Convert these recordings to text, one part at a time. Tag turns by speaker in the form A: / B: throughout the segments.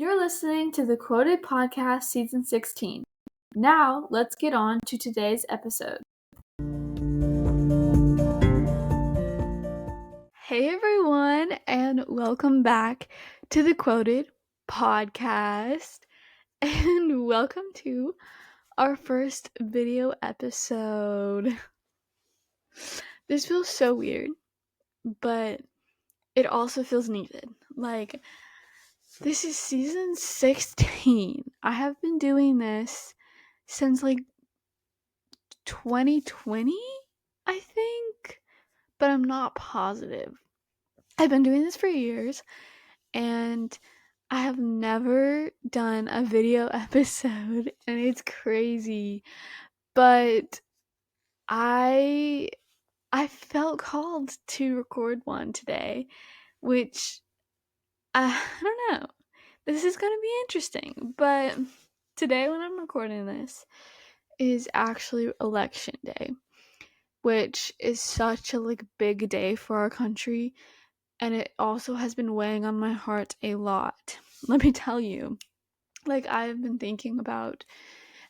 A: You're listening to the Quoted Podcast Season 16. Now, let's get on to today's episode. Hey everyone, and welcome back to the Quoted Podcast. And welcome to our first video episode. This feels so weird, but it also feels needed. This is season 16. I have been doing this since 2020, I think, but I'm not positive. I've been doing this for years and I have never done a video episode, and it's crazy, but I felt called to record one today, which I don't know. This is going to be interesting, but today when I'm recording this is actually election day, which is such a big day for our country, and it also has been weighing on my heart a lot. Let me tell you, I've been thinking about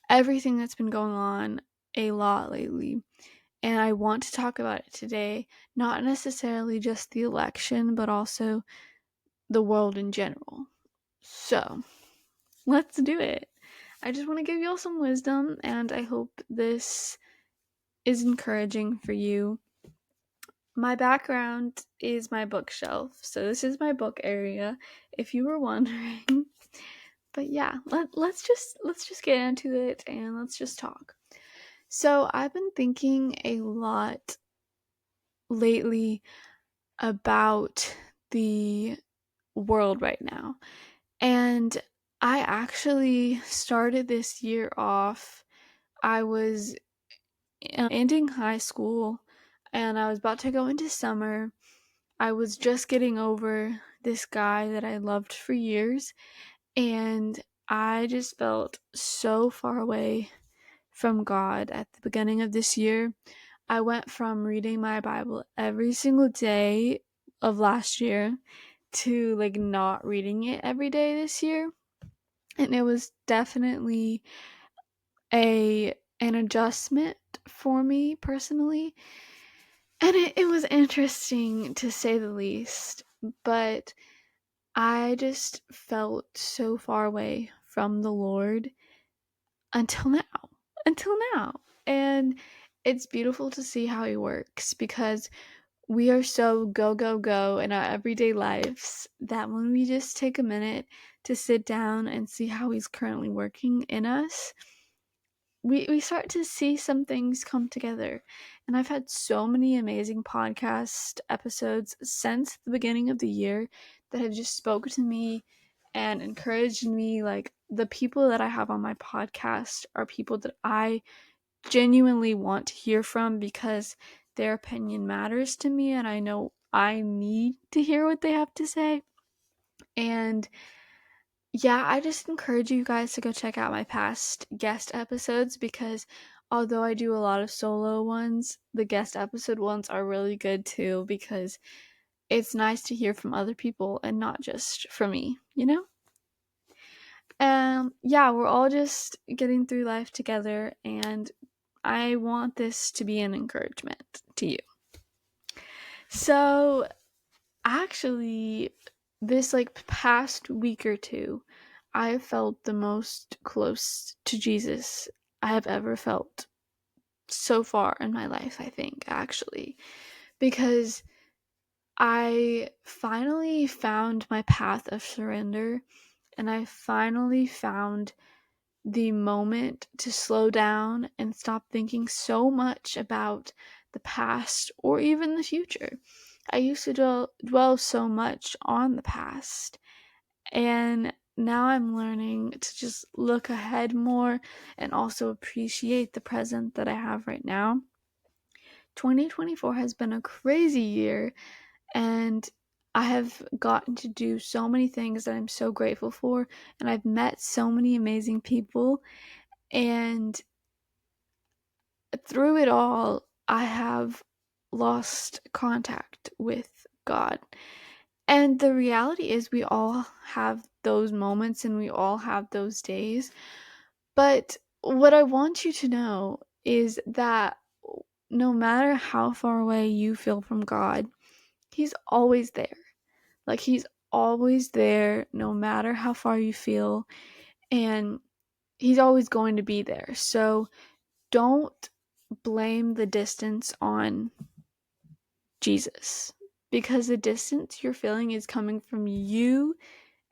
A: everything that's been going on a lot lately, and I want to talk about it today, not necessarily just the election, but also the world in general. So, let's do it. I just want to give y'all some wisdom, and I hope this is encouraging for you. My background is my bookshelf, so this is my book area, if you were wondering. But yeah, let's just get into it and let's just talk. So I've been thinking a lot lately about the world right now, and I actually started this year off. I was ending high school and I was about to go into summer. I was just getting over this guy that I loved for years, and I just felt so far away from God at the beginning of this year. I went from reading my Bible every single day of last year to not reading it every day this year. And it was definitely an adjustment for me personally. And it was interesting to say the least, but I just felt so far away from the Lord until now. Until now. And it's beautiful to see how He works, because we are so go, go, go in our everyday lives that when we just take a minute to sit down and see how He's currently working in us, we start to see some things come together. And I've had so many amazing podcast episodes since the beginning of the year that have just spoken to me and encouraged me. The people that I have on my podcast are people that I genuinely want to hear from, because their opinion matters to me and I know I need to hear what they have to say. And yeah, I just encourage you guys to go check out my past guest episodes, because although I do a lot of solo ones, the guest episode ones are really good too, because it's nice to hear from other people and not just from me, you know? Yeah, we're all just getting through life together, and I want this to be an encouragement to you. So, actually, this past week or two, I have felt the most close to Jesus I have ever felt so far in my life, I think, actually, because I finally found my path of surrender, and I finally found the moment to slow down and stop thinking so much about the past or even the future. I used to dwell so much on the past, and now I'm learning to just look ahead more and also appreciate the present that I have right now. 2024 has been a crazy year, and I have gotten to do so many things that I'm so grateful for, and I've met so many amazing people, and through it all, I have lost contact with God. And the reality is we all have those moments and we all have those days. But what I want you to know is that no matter how far away you feel from God, He's always there. Like, He's always there no matter how far you feel, and He's always going to be there. So don't blame the distance on Jesus, because the distance you're feeling is coming from you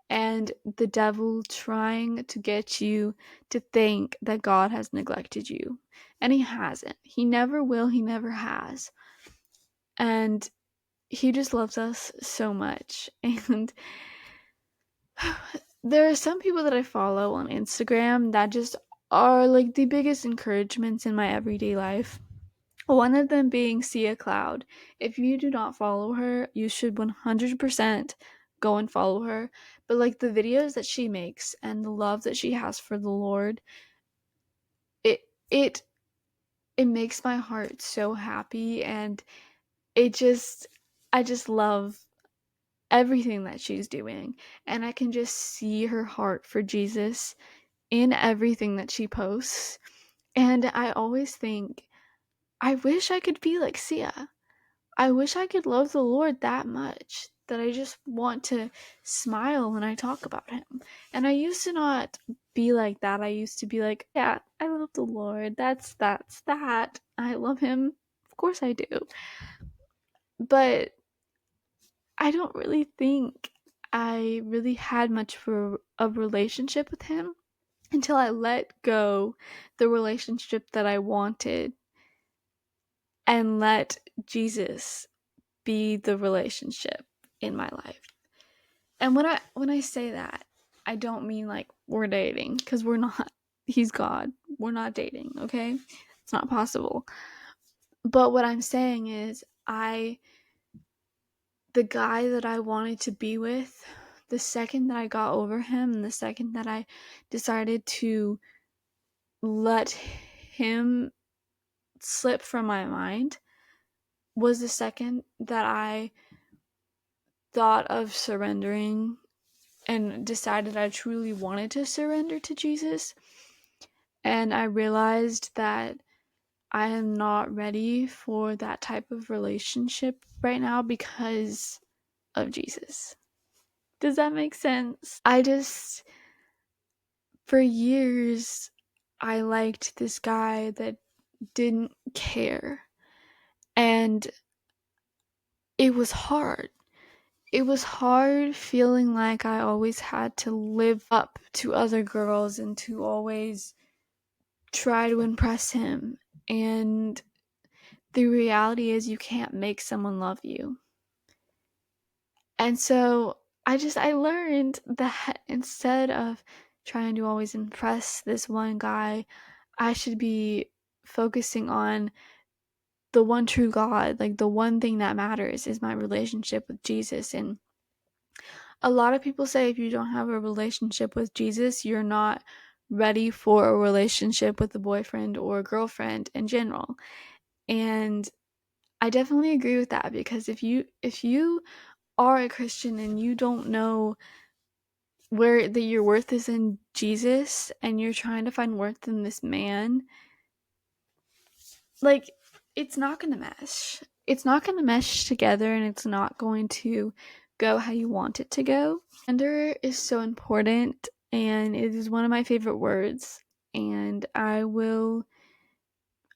A: and the devil trying to get you to think that God has neglected you. And He hasn't. He never will. He never has. And He just loves us so much. And there are some people that I follow on Instagram that just are like the biggest encouragements in my everyday life. One of them being Sia Cloud. If you do not follow her, you should 100% go and follow her. But like the videos that she makes and the love that she has for the Lord, it it it makes my heart so happy, and it just I just love everything that she's doing, and I can just see her heart for Jesus in everything that she posts. And I always think, I wish I could be like Sia. I wish I could love the Lord that much that I just want to smile when I talk about Him. And I used to not be like that. I used to be like, yeah, I love the Lord. That's that. I love Him. Of course I do. But I don't really think I really had much of a relationship with Him until I let go the relationship that I wanted and let Jesus be the relationship in my life. And when I say that, I don't mean like we're dating, because we're not. He's God. We're not dating, okay? It's not possible. But what I'm saying is, the guy that I wanted to be with, the second that I got over him and the second that I decided to let him slip from my mind, was the second that I thought of surrendering and decided I truly wanted to surrender to Jesus. And I realized that I am not ready for that type of relationship right now because of Jesus. Does that make sense? For years, I liked this guy that didn't care. And it was hard. It was hard feeling like I always had to live up to other girls and to always try to impress him. And the reality is, you can't make someone love you. And so I learned that instead of trying to always impress this one guy, I should be focusing on the one true God. Like, the one thing that matters is my relationship with Jesus. And a lot of people say if you don't have a relationship with Jesus, you're not ready for a relationship with a boyfriend or a girlfriend in general. And I definitely agree with that, because if you are a Christian and you don't know where that your worth is in Jesus and you're trying to find worth in this man, like, it's not going to mesh. It's not going to mesh together, and it's not going to go how you want it to go. Gender is so important, and it is one of my favorite words, and I will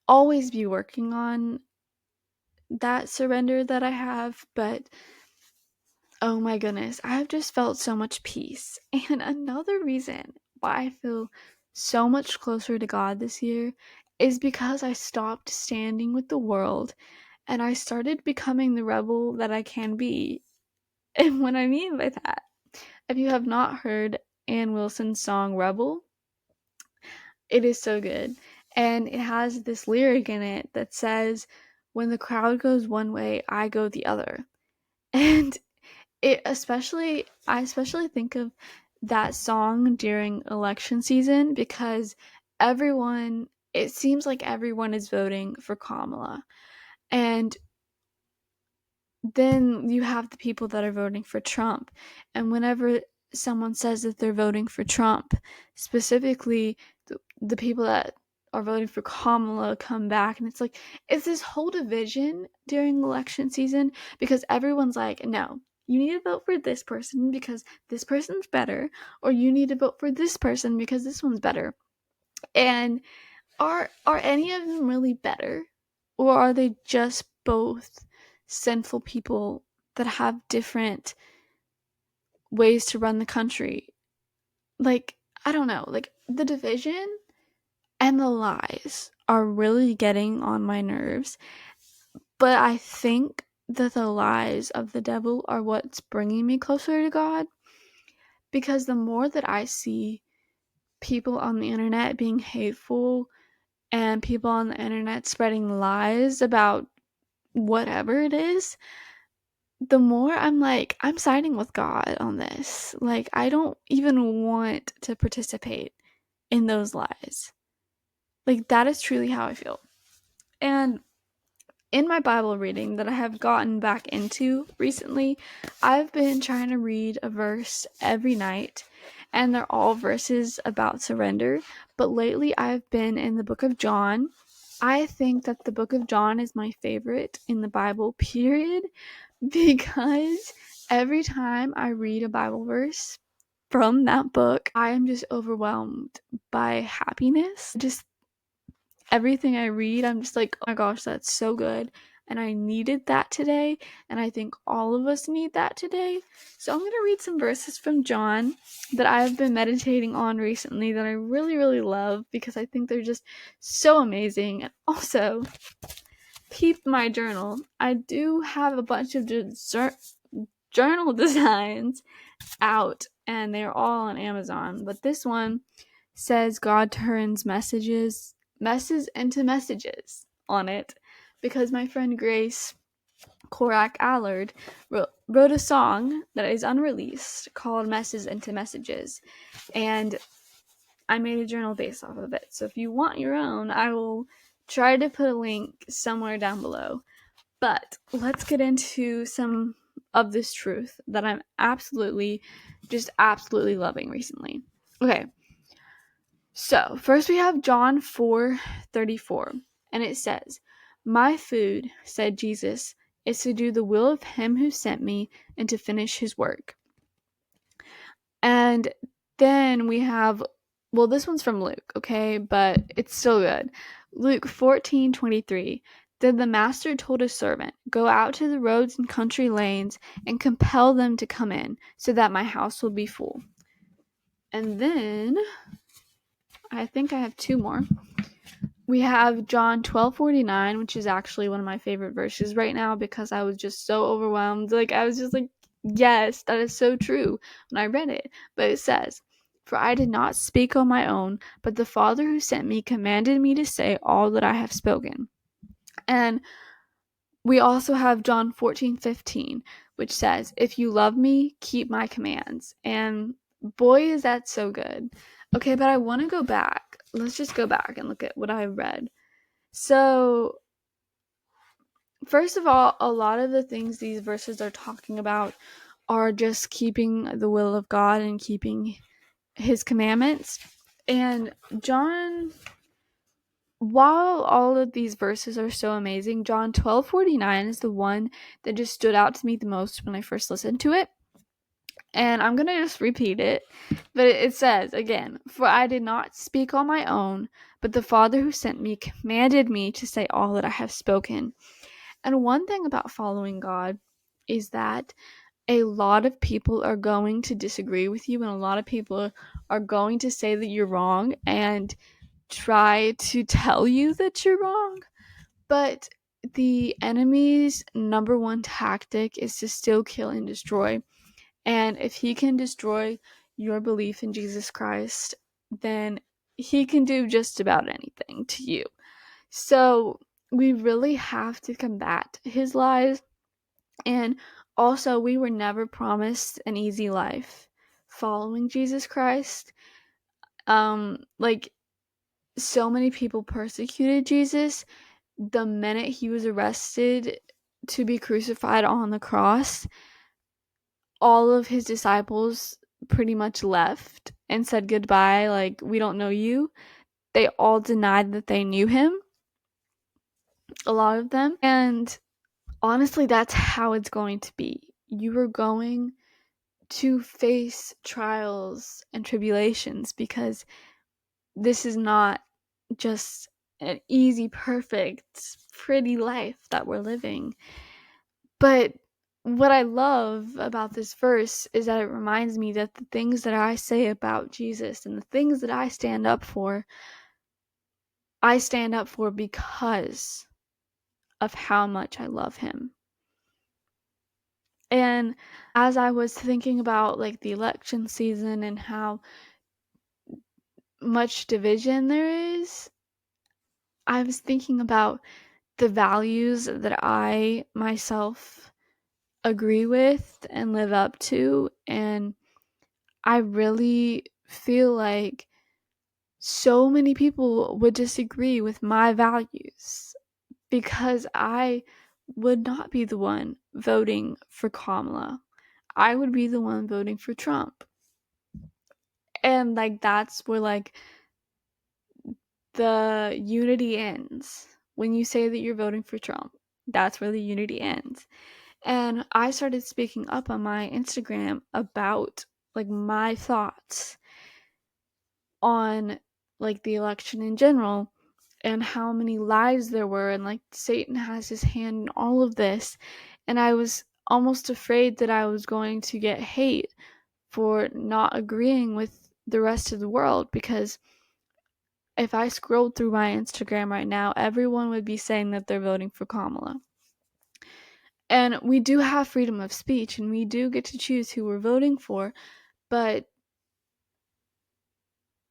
A: always be working on that surrender that I have. But oh my goodness, I have just felt so much peace. And another reason why I feel so much closer to God this year is because I stopped standing with the world and I started becoming the rebel that I can be. And what I mean by that, if you have not heard Ann Wilson's song Rebel, it is so good. And it has this lyric in it that says, "When the crowd goes one way, I go the other." And I especially think of that song during election season, because it seems like everyone is voting for Kamala. And then you have the people that are voting for Trump. And whenever someone says that they're voting for Trump, specifically the people that are voting for Kamala come back, and it's like, it's this whole division during election season because everyone's like, no, you need to vote for this person because this person's better, or you need to vote for this person because this one's better. And are any of them really better, or are they just both sinful people that have different ways to run the country? Like, I don't know, like, the division and the lies are really getting on my nerves, but I think that the lies of the devil are what's bringing me closer to God, because the more that I see people on the internet being hateful and people on the internet spreading lies about whatever it is, the more I'm like, I'm siding with God on this. Like, I don't even want to participate in those lies. Like, that is truly how I feel. And in my Bible reading that I have gotten back into recently, I've been trying to read a verse every night, and they're all verses about surrender. But lately, I've been in the book of John. I think that the book of John is my favorite in the Bible, period, because every time I read a Bible verse from that book, I am just overwhelmed by happiness. Just everything I read, I'm just like, oh my gosh, that's so good. And I needed that today. And I think all of us need that today. So I'm going to read some verses from John that I've been meditating on recently that I really, really love because I think they're just so amazing. And also, peep my journal. I do have a bunch of journal designs out, and they're all on Amazon. But this one says God turns messes into messages on it, because my friend Grace Korak Allard wrote a song that is unreleased called Messes into Messages, and I made a journal based off of it. So if you want your own, I will try to put a link somewhere down below. But let's get into some of this truth that I'm absolutely loving recently. Okay. So, first we have John 4:34, and it says, "My food," said Jesus, "is to do the will of him who sent me and to finish his work." And then we have, well, this one's from Luke, okay, but it's still good. Luke 14:23. Then the master told his servant, "Go out to the roads and country lanes and compel them to come in, so that my house will be full." And then I think I have two more. We have John 12:49, which is actually one of my favorite verses right now because I was just so overwhelmed. Like, I was just like, yes, that is so true when I read it. But it says, "For I did not speak on my own, but the Father who sent me commanded me to say all that I have spoken." And we also have John 14:15, which says, "If you love me, keep my commands." And boy, is that so good. Okay, but I want to go back. Let's just go back and look at what I read. So, first of all, a lot of the things these verses are talking about are just keeping the will of God and keeping his commandments. And John, while all of these verses are so amazing, John 12:49 is the one that just stood out to me the most when I first listened to it. And I'm going to just repeat it. But it says, again, "For I did not speak on my own, but the Father who sent me commanded me to say all that I have spoken." And one thing about following God is that a lot of people are going to disagree with you, and a lot of people are going to say that you're wrong and try to tell you that you're wrong. But the enemy's number one tactic is to steal, kill, and destroy. And if he can destroy your belief in Jesus Christ, then he can do just about anything to you. So we really have to combat his lies. And also, we were never promised an easy life following Jesus Christ. Like, so many people persecuted Jesus. The minute he was arrested to be crucified on the cross, all of his disciples pretty much left and said goodbye, like, we don't know you, they all denied that they knew him, a lot of them. And honestly, that's how it's going to be. You are going to face trials and tribulations, because this is not just an easy, perfect, pretty life that we're living. But what I love about this verse is that it reminds me that the things that I say about Jesus and the things that I stand up for because of how much I love him. And as I was thinking about like the election season and how much division there is, I was thinking about the values that I myself agree with and live up to. And I really feel like so many people would disagree with my values, because I would not be the one voting for Kamala. I would be the one voting for Trump. And like that's where like the unity ends. When you say that you're voting for Trump, that's where the unity ends. And I started speaking up on my Instagram about like my thoughts on like the election in general and how many lies there were, and like Satan has his hand in all of this. And I was almost afraid that I was going to get hate for not agreeing with the rest of the world, because if I scrolled through my Instagram right now, everyone would be saying that they're voting for Kamala. And we do have freedom of speech and we do get to choose who we're voting for, but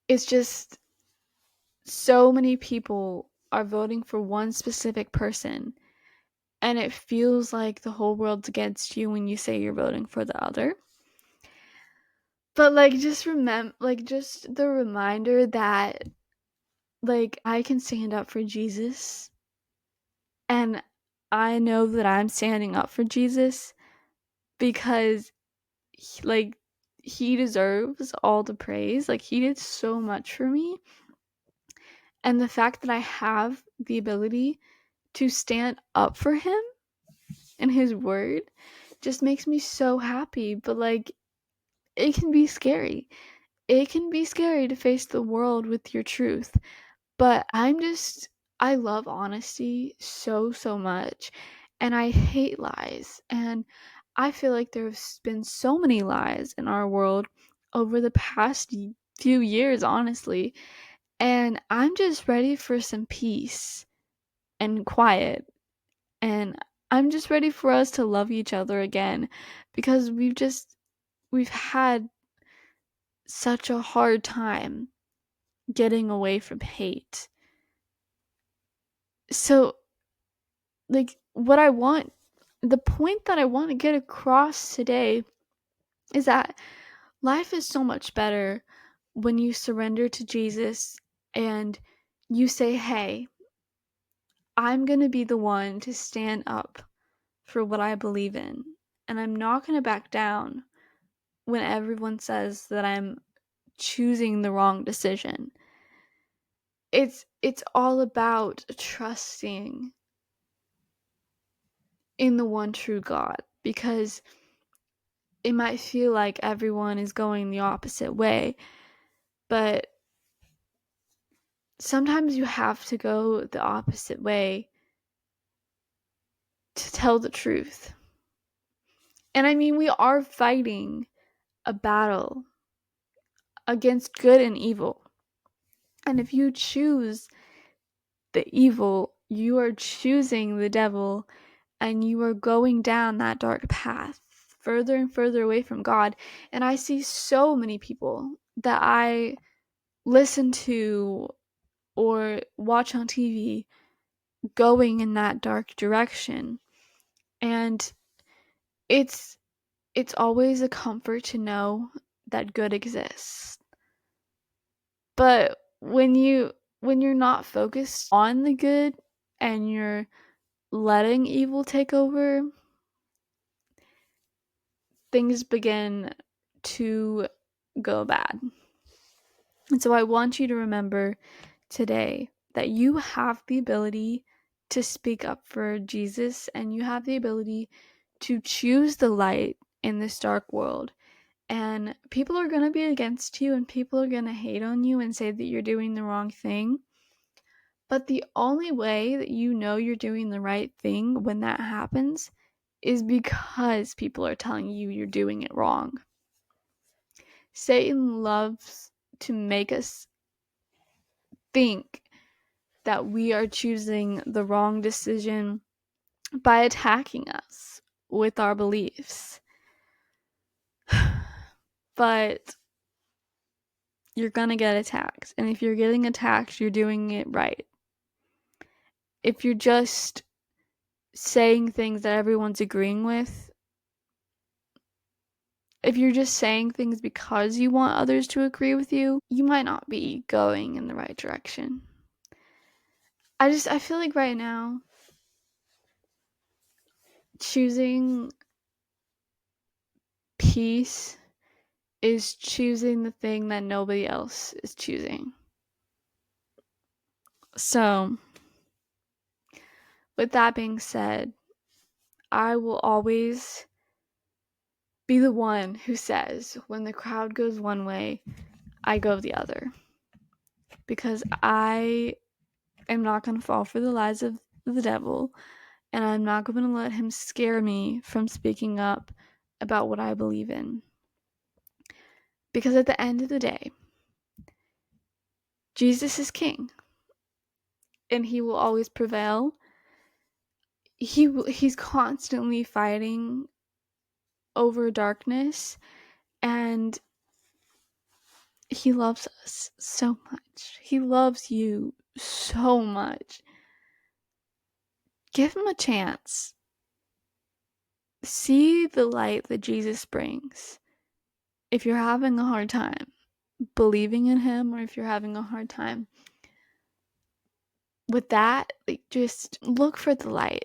A: it's just so many people are voting for one specific person, and it feels like the whole world's against you when you say you're voting for the other. But like just remember, like just the reminder that like I can stand up for Jesus, and I know that I'm standing up for Jesus because he deserves all the praise. Like he did so much for me. And the fact that I have the ability to stand up for him and his word just makes me so happy. But like it can be scary. It can be scary to face the world with your truth. But I love honesty so, so much. And I hate lies. And I feel like there's been so many lies in our world over the past few years, honestly. And I'm just ready for some peace and quiet. And I'm just ready for us to love each other again, because we've had such a hard time getting away from hate. So, like, the point that I want to get across today is that life is so much better when you surrender to Jesus and you say, hey, I'm going to be the one to stand up for what I believe in. And I'm not going to back down when everyone says that I'm choosing the wrong decision. It's all about trusting in the one true God, because it might feel like everyone is going the opposite way, but sometimes you have to go the opposite way to tell the truth. And I mean, we are fighting a battle against good and evil. And if you choose the evil, you are choosing the devil, and you are going down that dark path further and further away from God. And I see so many people that I listen to or watch on TV going in that dark direction. And it's always a comfort to know that good exists. But when you're not focused on the good and you're letting evil take over, things begin to go bad. And so I want you to remember today that you have the ability to speak up for Jesus, and you have the ability to choose the light in this dark world. And people are going to be against you, and people are going to hate on you and say that you're doing the wrong thing. But the only way that you know you're doing the right thing when that happens is because people are telling you you're doing it wrong. Satan loves to make us think that we are choosing the wrong decision by attacking us with our beliefs. But you're gonna get attacked. And if you're getting attacked, you're doing it right. If you're just saying things that everyone's agreeing with, if you're just saying things because you want others to agree with you, you might not be going in the right direction. I feel like right now, choosing peace is choosing the thing that nobody else is choosing. So, with that being said, I will always be the one who says, when the crowd goes one way, I go the other. Because I am not going to fall for the lies of the devil, and I'm not going to let him scare me from speaking up about what I believe in. Because at the end of the day, Jesus is king, and he will always prevail. He's constantly fighting over darkness, and he loves us so much. He loves you so much. Give him a chance. See the light that Jesus brings. If you're having a hard time believing in him, or if you're having a hard time with that, just look for the light.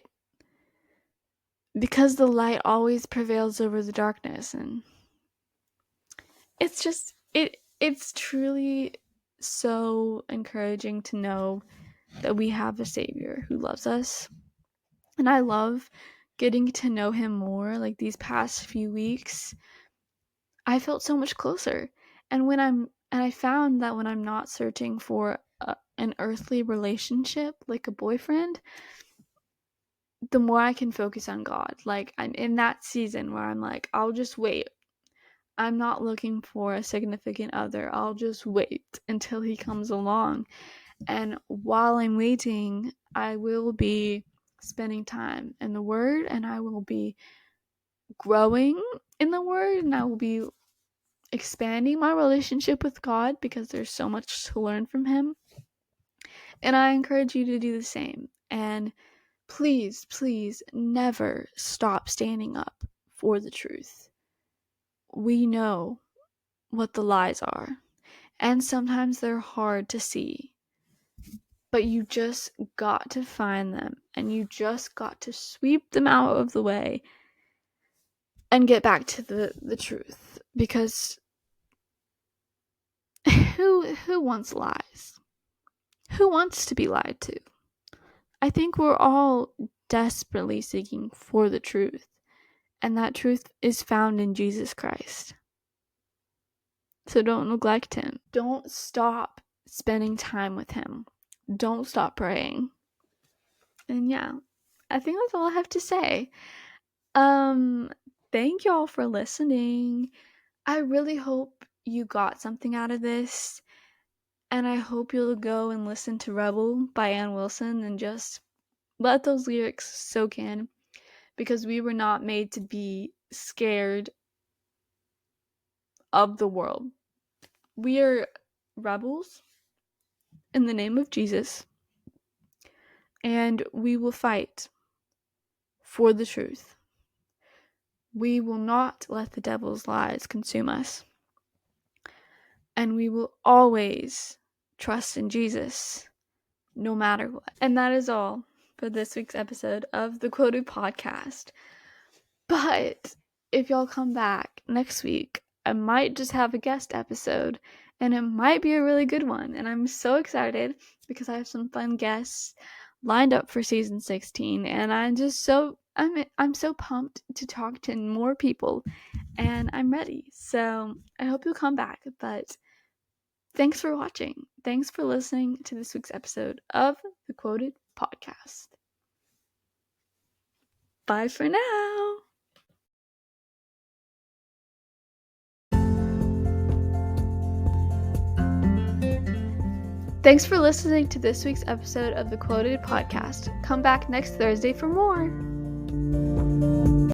A: Because the light always prevails over the darkness, and it's truly so encouraging to know that we have a Savior who loves us. And I love getting to know him more. Like these past few weeks, I felt so much closer. And I found that when I'm not searching for an earthly relationship, like a boyfriend, the more I can focus on God. Like I'm in that season where I'm like, I'll just wait. I'm not looking for a significant other. I'll just wait until he comes along. And while I'm waiting, I will be spending time in the Word, and I will be growing in the Word, and I will be expanding my relationship with God, because there's so much to learn from him. And I encourage you to do the same. And please, please never stop standing up for the truth. We know what the lies are, and sometimes they're hard to see, but you just got to find them, and you just got to sweep them out of the way and get back to the truth. Because who wants lies? Who wants to be lied to? I think we're all desperately seeking for the truth, and that truth is found in Jesus Christ. So don't neglect him. Don't stop spending time with him. Don't stop praying. And yeah, I think that's all I have to say. Thank y'all for listening. I really hope you got something out of this, and I hope you'll go and listen to Rebel by Ann Wilson and just let those lyrics soak in, because we were not made to be scared of the world. We are rebels in the name of Jesus, and we will fight for the truth. We will not let the devil's lies consume us, and we will always trust in Jesus no matter what. And that is all for this week's episode of the Quoted Podcast. But if y'all come back next week, I might just have a guest episode, and it might be a really good one. And I'm so excited because I have some fun guests lined up for season 16, and I'm so pumped to talk to more people, and I'm ready. So I hope you'll come back. But thanks for watching. Thanks for listening to this week's episode of the Quoted Podcast. Bye for now. Thanks for listening to this week's episode of the Quoted Podcast. Come back next Thursday for more.